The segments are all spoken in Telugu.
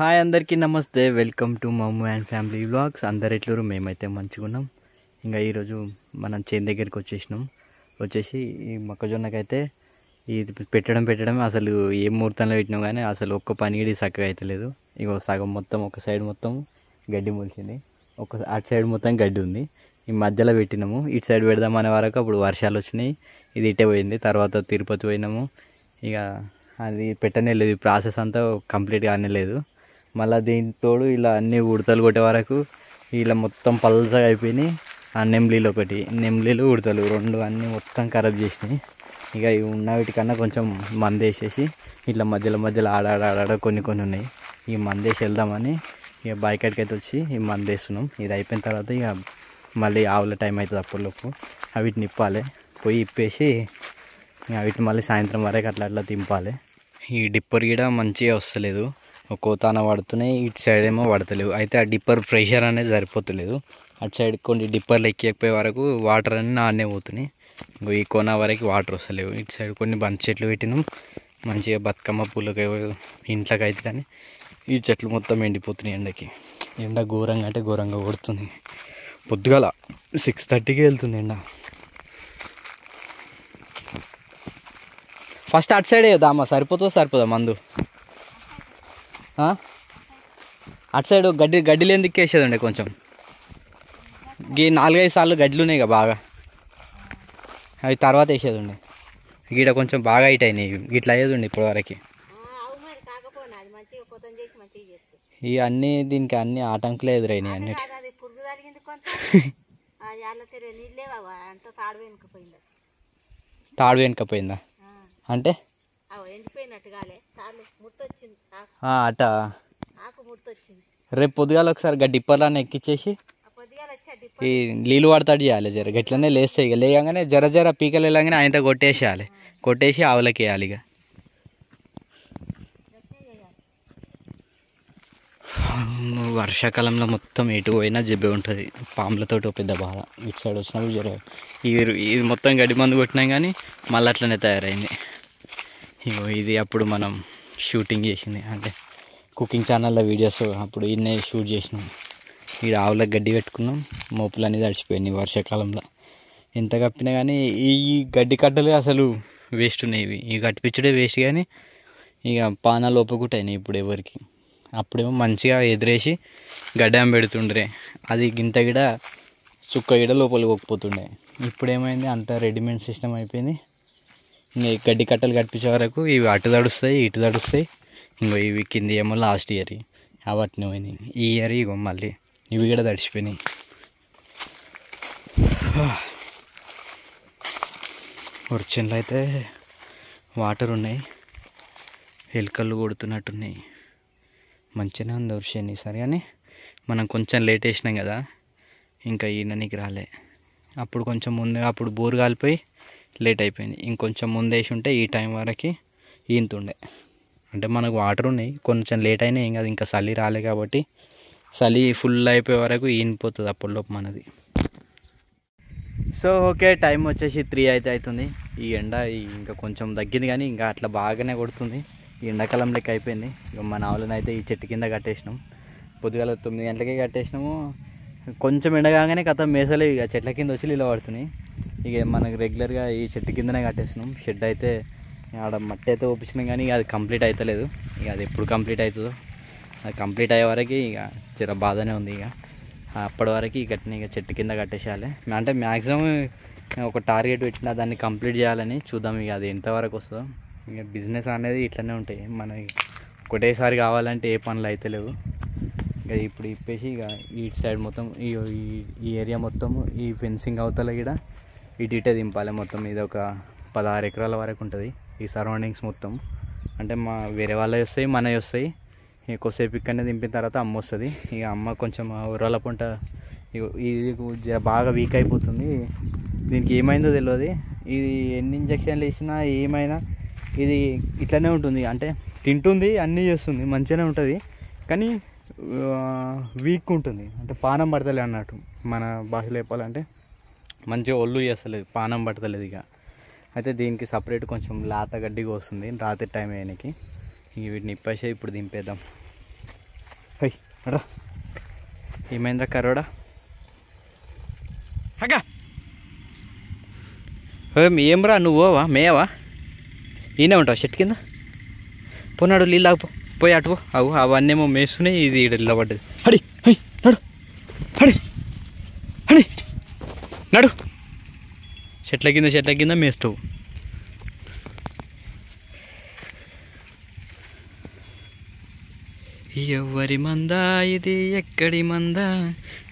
హాయ్ అందరికీ నమస్తే, వెల్కమ్ టు మమ్ము అండ్ ఫ్యామిలీ వ్లాగ్స్. అందరు ఎట్లూరు, మేమైతే మంచిగా ఉన్నాం. ఇంకా ఈరోజు మనం చేను దగ్గరికి వచ్చేసి ఈ మొక్కజొన్నకైతే ఇది పెట్టడం అసలు ఏ ముహూర్తంలో పెట్టినాం కానీ అసలు ఒక్క పనిగిడి చక్కగా అయితే లేదు. ఇక సగం మొత్తం ఒక సైడ్ మొత్తం గడ్డి మొలిచింది, అటు సైడ్ మొత్తం గడ్డి ఉంది. ఈ మధ్యలో పెట్టినాము, ఇటు సైడ్ పెడదామనే వరకు అప్పుడు వర్షాలు వచ్చినాయి, ఇది ఇటే పోయింది. తర్వాత తిరుపతి పోయినాము, ఇక అది పెట్టనే లేదు, ప్రాసెస్ అంతా కంప్లీట్గా అనలేదు. మళ్ళీ దీంతోడు ఇలా అన్ని ఉడతలు కొట్టే వరకు ఇలా మొత్తం పల్సగా అయిపోయినాయి. ఆ నెమ్లీలు ఉడతలు రెండు అన్నీ మొత్తం ఖరాబ్ చేసినాయి. ఇక ఇవి ఉన్న వీటికన్నా కొంచెం మందు వేసేసి ఇట్లా మధ్యలో ఆడాడ కొన్ని ఉన్నాయి. ఈ మందు వేసి వెళ్దామని ఇక బాయికాడికి అయితే వచ్చి ఈ మందు వేస్తున్నాం. ఇది అయిపోయిన తర్వాత ఇక మళ్ళీ ఆవుల టైం అవుతుంది, అప్పటిలోపు వీటిని ఇప్పాలి. పోయి ఇప్పేసి వీటిని మళ్ళీ సాయంత్రం వరకు అట్లా తింపాలి. ఈ డిప్పర్ కూడా మంచిగా వస్తలేదు, కోతాన పడుతున్నాయి, ఇటు సైడ్ ఏమో పడతలేవు. అయితే ఆ డిప్పర్ ప్రెషర్ అనేది సరిపోతలేదు. అటు సైడ్ కొన్ని డిప్పర్లు ఎక్కిపోయే వరకు వాటర్ అన్నీ నాన్నే పోతున్నాయి. ఈ కోన వరకు వాటర్ వస్తలేవు. ఇటు సైడ్ కొన్ని బంతి చెట్లు పెట్టినాం, మంచిగా బతుకమ్మ పూలకి ఇంట్లోకి అయితే, కానీ ఈ చెట్లు మొత్తం ఎండిపోతున్నాయి ఎండకి. ఎండ ఘోరంగా అంటే ఘోరంగా కొడుతుంది. పొద్దుగాల 6:30కి వెళ్తుంది ఎండ. ఫస్ట్ అటు సైడ్ వేద్దామా, సరిపోదా మందు? అటు సైడ్ గడ్డి లేని దిక్కేసేదండి కొంచెం. ఈ 4-5 సార్లు గడ్డలు ఉన్నాయి కదా బాగా, అవి తర్వాత వేసేదండి. గీడ కొంచెం బాగా హైట్ అయినాయి, ఇట్లా అయ్యేదండి ఇప్పుడు వరకు. ఇవి అన్నీ దీనికి అన్ని ఆటంకులే ఎదురైనాయి అన్నిటి. తాడు వెనుకపోయిందా అంటే అట. రేపు పొద్దుగాల ఒకసారి డిప్పర్లానే ఎక్కిచ్చేసి ఈ నీళ్ళు పడతాడు చేయాలి. జర గట్లనే లేస్తాయి, ఇక లేగానే జర పీకలు వెళ్ళగానే ఆయనతో కొట్టేసి ఆవులకి వేయాలి. ఇక వర్షాకాలంలో మొత్తం ఎటు పోయినా జబ్బే ఉంటుంది, పాములతో పెద్ద బాధ. ఇటు సైడ్ వచ్చినప్పుడు జర ఇది మొత్తం గడ్డి మందు కొట్టినాం కానీ మళ్ళీ అట్లనే తయారైంది. ఇగో ఇది అప్పుడు మనం షూటింగ్ చేసింది, అంటే కుకింగ్ ఛానల్లో వీడియోస్ అప్పుడు ఇన్నే షూట్ చేసినాం. ఈ ఆవులకు గడ్డి పెట్టుకున్నాం, మోపులు అనేది తడిచిపోయినాయి వర్షాకాలంలో. ఎంత కప్పినా కానీ ఈ గడ్డి కట్టలు అసలు వేస్ట్ ఉన్నాయి. ఇవి కట్టిపించడే వేస్ట్, కానీ ఇక పానాలు ఒప్పుకుంటాయి ఇప్పుడు ఎవరికి. అప్పుడేమో మంచిగా ఎదురేసి గడ్డాం పెడుతుండ్రే, అది గింత గిడ చుక్క గిడ లోపలికి పోకపోతుండే. ఇప్పుడు ఏమైంది, అంత రెడీమేడ్ సిస్టమ్ అయిపోయింది. ఇంకా గడ్డి కట్టలు కట్టించే వరకు ఇవి అటు తడుస్తాయి ఇటు తడుస్తాయి. ఇంకో ఇవి కింది ఏమో లాస్ట్ ఇయర్ అవట్నే పోయినాయి. ఈ ఇయర్ ఇగో మళ్ళీ ఇవి కూడా తడిచిపోయినాయి. వర్షంలో అయితే వాటర్ ఉన్నాయి, ఎలుకలు కొడుతున్నట్టున్నాయి. మంచిగానే ఉంది వర్షం ఈసారి, కానీ మనం కొంచెం లేట్ వేసినాం కదా, ఇంకా ఈయననికి రాలే. అప్పుడు కొంచెం ముందే అప్పుడు బోరు కాలిపోయి లేట్ అయిపోయింది. ఇంకొంచెం ముందు వేసి ఉంటే ఈ టైం వరకు ఈంతుండే. అంటే మనకు వాటర్ ఉన్నాయి, కొంచెం లేట్ అయినా ఏం కాదు, ఇంకా చలి రాలే కాబట్టి చలి ఫుల్ అయిపోయే వరకు ఈనిపోతుంది అప్పటిలోపు మనది. సో ఓకే, టైం వచ్చేసి 3 అయితే అవుతుంది. ఈ ఎండ ఇంకా కొంచెం తగ్గింది, కానీ ఇంకా అట్లా బాగానే కొడుతుంది. ఈ ఎండాకాలం లెక్క అయిపోయింది. ఇక మన ఆవులను అయితే ఈ చెట్టు కింద కట్టేసినాం. పొద్దుగాల 9 గంటలకే కట్టేసినాము. కొంచెం ఎండ కాగానే కథ మేసలు ఇక చెట్ల కింద వచ్చి ఇలా పడుతున్నాయి. ఇక మనకు రెగ్యులర్గా ఈ చెట్టు కిందనే కట్టేసినాం. షెడ్ అయితే ఆడ మట్టి అయితే ఒప్పించినాం, కానీ ఇక అది కంప్లీట్ అవుతలేదు. ఇక అది ఎప్పుడు కంప్లీట్ అవుతుందో, అది కంప్లీట్ అయ్యే వరకు ఇక జర బాధనే ఉంది. ఇక అప్పటి వరకు ఇక చెట్టు కింద కట్టేసేయాలి. అంటే మ్యాక్సిమం ఒక టార్గెట్ పెట్టిన దాన్ని కంప్లీట్ చేయాలని చూద్దాం. ఇక అది ఎంతవరకు వస్తుందో. ఇక బిజినెస్ అనేది ఇట్లనే ఉంటాయి, మనకి ఒకటేసారి కావాలంటే ఏ పనులు అయితే లేవు. ఇక ఇప్పుడు ఇప్పేసి ఇక ఈ సైడ్ మొత్తం ఈ ఏరియా మొత్తం ఈ ఫెన్సింగ్ అవతల కూడా ఇటే దింపాలి. మొత్తం ఇది ఒక 16 ఎకరాల వరకు ఉంటుంది ఈ సరౌండింగ్స్ మొత్తం. అంటే వేరే వాళ్ళవి వస్తాయి, మనవి వస్తాయి. ఎక్కువసేపు ఇక్కడనే దింపిన తర్వాత అమ్మ వస్తుంది. ఇక అమ్మ కొంచెం ఉర్రాల పంట ఇది బాగా వీక్ అయిపోతుంది. దీనికి ఏమైందో తెలియదు, ఇది ఎన్ని ఇంజక్షన్లు వేసినా ఏమైనా ఇది ఇట్లనే ఉంటుంది. అంటే తింటుంది, అన్నీ చేస్తుంది, మంచిగానే ఉంటుంది, కానీ వీక్ ఉంటుంది. అంటే పానం పడతలేదు అన్నట్టు, మన భాషలో చెప్పాలంటే మంచిగా ఒళ్ళు చేస్తలేదు, పానం పడతలేదు. ఇక అయితే దీనికి సపరేట్ కొంచెం లేత గడ్డిగా వస్తుంది రాత్రి టైం అయ్యానికి. వీటిని ఇప్పేసి ఇప్పుడు దింపేద్దాం. హై రా ఏమైందా కరోడా అగా ఏం రా నువ్వు పోవా మేయవా ఈయనే ఉంటావు చెట్టు కింద పోనాడు నీళ్ళు ఆగిపో పోయి అటు అవు అవన్నేమో మేస్తున్నాయి ఇది ఇలా పడ్డది హడి హై నడు హడి హడి నడు చెట్ల కింద మేస్తావు ఎవరి మంద ఇది ఎక్కడి మంద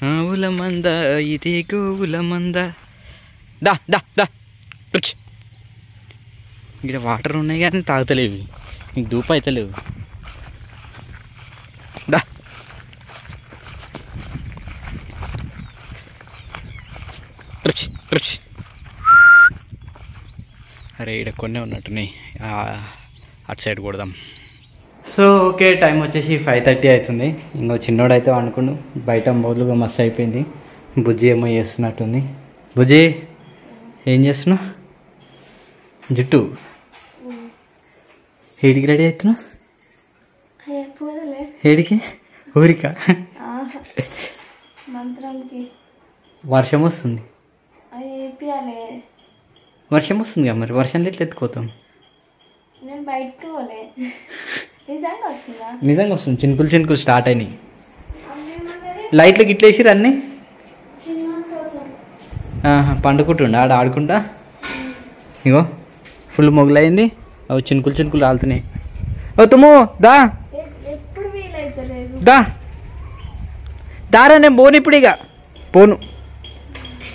ఆవుల మంద ఇది గోవుల మంద దా దా దా ఇక్కడ వాటర్ ఉన్నాయి కానీ తాగుతలేవు నీకు దూప అవుతలేవు దా అరే ఇక్కడ కొన్నే ఉన్నట్టున్నాయి అటు సైడ్ కొడదాం సో ఓకే టైం వచ్చేసి 5:30 అవుతుంది ఇంకో చిన్నోడు అయితే అనుకుండు బయట మొదలుగా మస్తు అయిపోయింది బుజ్జి ఏమో చేస్తున్నట్టుంది బుజ్జి ఏం చేస్తున్నావు జుట్టు ఏడికి రెడీ అవుతున్నావు ఏడికి ఊరికా వర్షం వస్తుంది వర్షం వస్తుంది కదా మరి వర్షంలో ఎట్లా ఎత్తుకోతాం నిజంగా వస్తుంది చినుకులు స్టార్ట్ అయినాయి లైట్లు గిట్ల వేసిరు అన్నీ పండుకుంటుండ ఆడుకుంటా ఇగో ఫుల్ మొగలైంది అవి చినుకులు రాలుతున్నాయి ఓ తుమ్ము దా దారా నేను పోను ఇప్పుడు ఇక పోను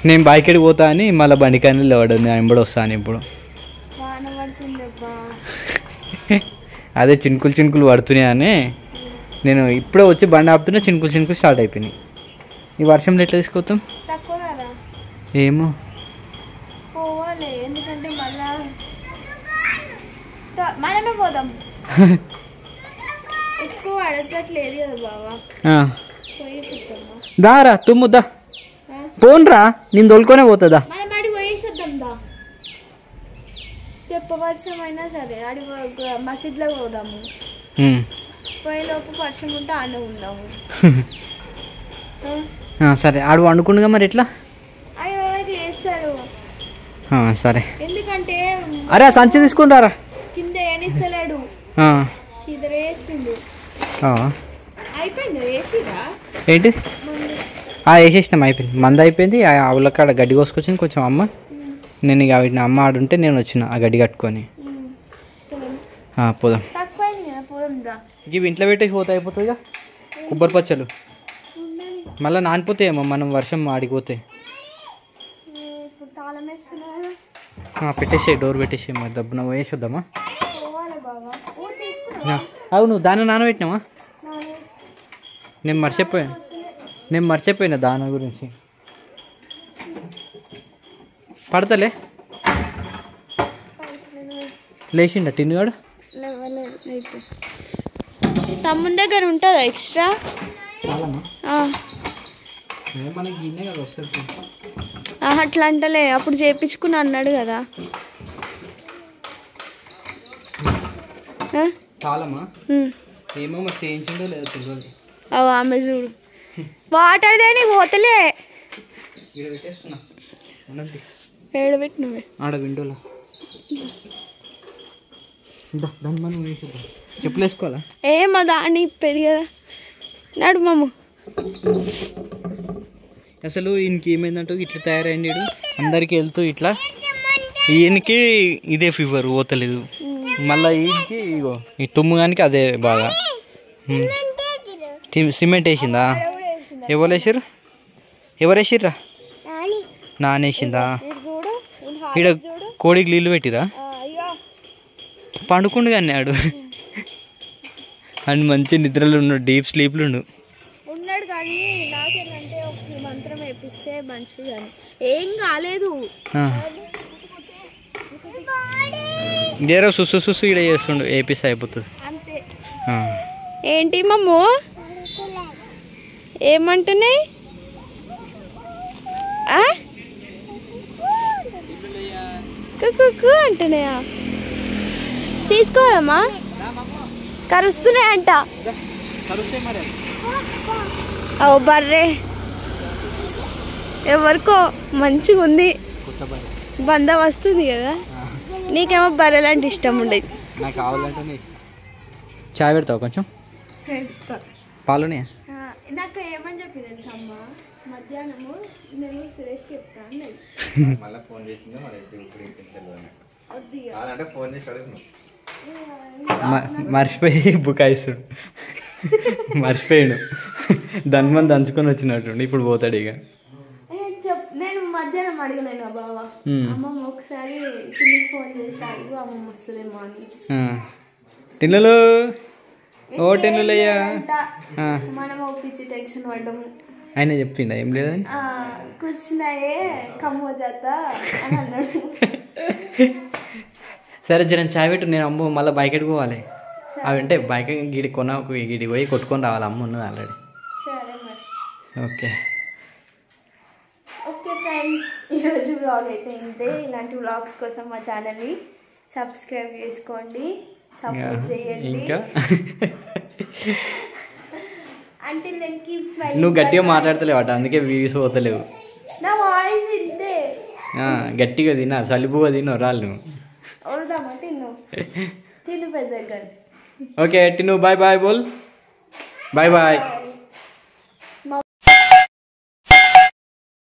నేను బైకెడికి పోతా అని మళ్ళీ బండికాయలు లేవాడు నేను ఎంబడి వస్తాను ఇప్పుడు అదే చినుకులు పడుతున్నాయి అని నేను ఇప్పుడే వచ్చి బండి ఆపుతున్నా చినుకులు స్టార్ట్ అయిపోయినాయి ఈ వర్షంలో ఎట్లా తీసుకొస్తాం ఏమో దారా తుమ్ము దా పోన్రా నేను తోలుకొనే పోతుందా వర్షం అయినా సరే ఆడి మసీద్లో పోదాము పోయేలోపు వర్షం ఉంటే ఆడే ఉందాము సరే ఆడు వండుకుండగా మరి ఎట్లా చేస్తాడు సరే ఎందుకంటే అరే సంచి తీసుకుంటారా కింద ఏనిస్తలేడు చీదరేస్తుండు అయిపోయింది ఏంటి వేసేసినాం అయిపోయింది మంద అయిపోయింది ఆవులకాడ గడ్డి కోసుకొచ్చింది కొంచెం అమ్మ నేను ఇక వీటిని అమ్మ ఆడుంటే నేను వచ్చిన ఆ గడ్డి కట్టుకొని పోదాం ఇవి ఇంట్లో పెట్టేసి పోతే అయిపోతుంది ఇక కొబ్బరి పచ్చలు మళ్ళీ నానిపోతాయేమో మనం వర్షం ఆడిపోతే పెట్టేసే డోర్ పెట్టేసే మరి డబ్బున వేసి వద్దామా అవును దాన్ని నానబెట్టినామా నేను మర్చిపోయినా దాని గురించి పడతలే లేచిండ టిన్నుగాడు తమ్ముని దగ్గర ఉంటుందా ఎక్స్ట్రా అట్లా అంటలే అప్పుడు చేయించుకుని అన్నాడు కదా ఆమె చూడు వాటర్ దేని పోతలే ఏడబెట్టినవే ఆడ విండోలో చెప్పులు వేసుకోవాలా ఏమో దాన్ని ఇప్పేది కదా నాడు మామ అసలు ఈయనకి ఏమైందంటూ ఇట్లా తయారైంది అందరికి వెళ్తూ ఇట్లా ఈయనకి ఇదే ఫీవర్ పోతలేదు మళ్ళీ ఈయనకి ఇగో ఈ తుమ్ముగానికి అదే బాగా సిమెంట్ వేసిందా ఎవరు వేసిర్రా నానేసిందా ఇక్కడ కోడికి నీళ్ళు పెట్టిరా పండుకుండు కానీ ఆడు అండ్ మంచి నిద్రలు ఉన్నాడు డీప్ స్లీప్లు ఉన్నాడు కానీ నాకేంటంటే ఒక మంత్రం వేపిస్తే మంచిది అని ఏం కాలేదు ఇదేరో సుసు ఇక్కడ చేస్తుండు వేపిస్తే అయిపోతుంది అంతే ఏంటి మమ్ము ఏమంటున్నాయి కుక్కు అంటున్నాయా తీసుకోదమ్మా కరుస్తున్నాయంట ఓ బర్రే ఎవరికో మంచిగా ఉంది, బంద వస్తుంది కదా. నీకేమో బర్రెలు అంటే ఇష్టం ఉండేది. నాకు కావాలంటే చాయ్ పెడతావు కొంచెం, పాలునే. నాకు ఏమని చెప్పి తెలుసా అమ్మ, మధ్యాహ్నము నేను సురేష్కి చెప్తాను మళ్ళీ ఫోన్ చేసింది మర్చిపోయి బుకాయిస్తుడు, మర్చిపోయాడు. ధన్మని దంచుకొని వచ్చినట్టుండి ఇప్పుడు పోతాడు ఇక. నేను మధ్యాహ్నం అడిగలేను బావ, అమ్మమ్మ ఒకసారి కిందికి ఫోన్ చేసి అడుగు అమ్మమ్మ వస్తుందేమో అని. టిన్నులు ఓ టిన్నులయ్యా మనం ఒప్పించి టెన్షన్ పడ్డాము. ఆయన చెప్పిండా ఏం లేదని, కూర్చున్నాయే కమ్మ జాత అని అన్నాడు. సరే జర చాయ్ పెట్టు, నేను అమ్మ మళ్ళీ బైక్ ఎట్టుకోవాలి. అవి అంటే బైక్ గిడి గిడి పోయి కొట్టుకొని రావాలి, అమ్మ ఉన్నది ఆల్రెడీ. సరే మరి. ఓకే ఓకే ఫ్రెండ్స్, ఈరోజు వ్లాగ్ అయితే ఇంతే. ఇలాంటి వ్లాగ్స్ కోసం మా ఛానల్ని సబ్స్క్రైబ్ చేసుకోండి, సపోర్ట్ చేయండి. ఇంకా Until then keep smiling. నువ్వు గట్టిగా మాట్లాడతలేవు అట, అందుకే వ్యూస్ పోతలేవు. నా వాయిస్ ఇంతే. గట్టిగా తిన్నా, సలిపుగా తిన్నావు రాళ్ళు. అవుదామా తిన్ను తిను పెద్దగా. ఓకే టిన్ను బాయ్ బాయ్ బోల్, బాయ్ బాయ్.